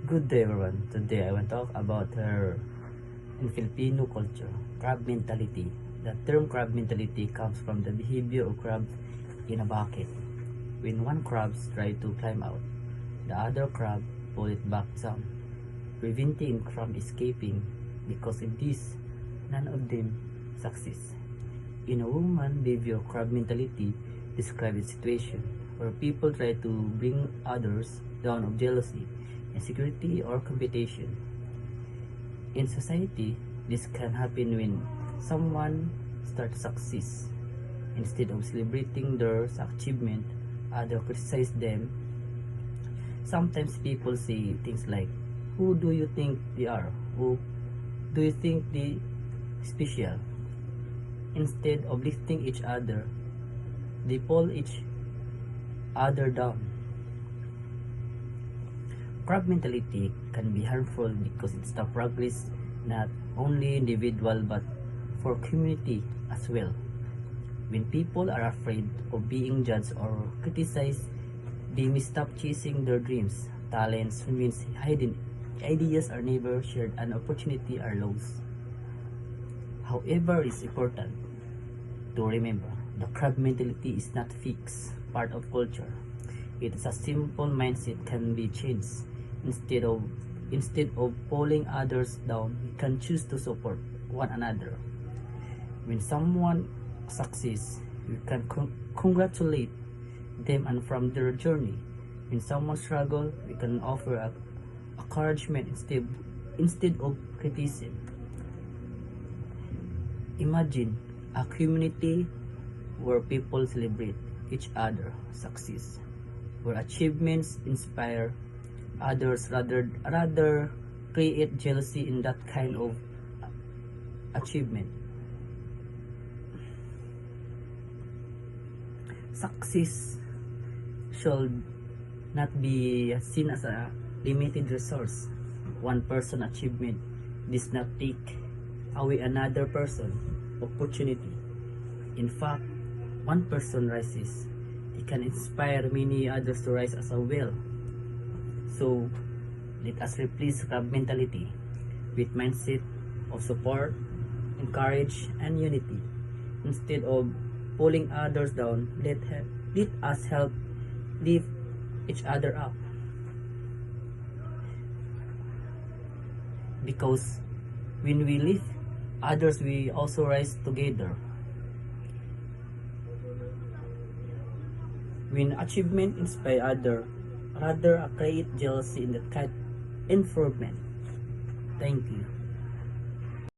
Good day everyone. Today I want to talk about her in Filipino culture, crab mentality. The term crab mentality comes from the behavior of crabs in a bucket. When one crab tries to climb out, the other crab pull it back down, preventing from escaping. Because of this, none of them succeed. In a woman behavior, crab mentality describes a situation where people try to bring others down of jealousy, insecurity, or competition. In society, this can happen when someone starts to succeed. Instead of celebrating their achievement, others criticize them. Sometimes people say things like, "Who do you think they are? Who do you think they special?" Instead of lifting each other, they pull each other down. Crab mentality can be harmful because it stops progress not only individual but for community as well. When people are afraid of being judged or criticized, they may stop chasing their dreams. Talents remains hidden, ideas are never shared, and opportunity are lost. However, it's important to remember the crab mentality is not fixed part of culture. It is a simple mindset can be changed. Instead of pulling others down, we can choose to support one another. When someone succeeds, we can congratulate them and from their journey. When someone struggles, we can offer encouragement instead of criticism. Imagine a community where people celebrate each other's success, where achievements inspire others rather create jealousy in that kind of achievement. Success should not be seen as a limited resource. One person achievement does not take away another person opportunity. In fact, one person rises, it can inspire many others to rise as well. So, let us replace crab mentality with mindset of support, encourage, and unity. Instead of pulling others down, let us help lift each other up. Because when we lift others, we also rise together. When achievement inspire others, rather create jealousy in the cat improvement. Thank you.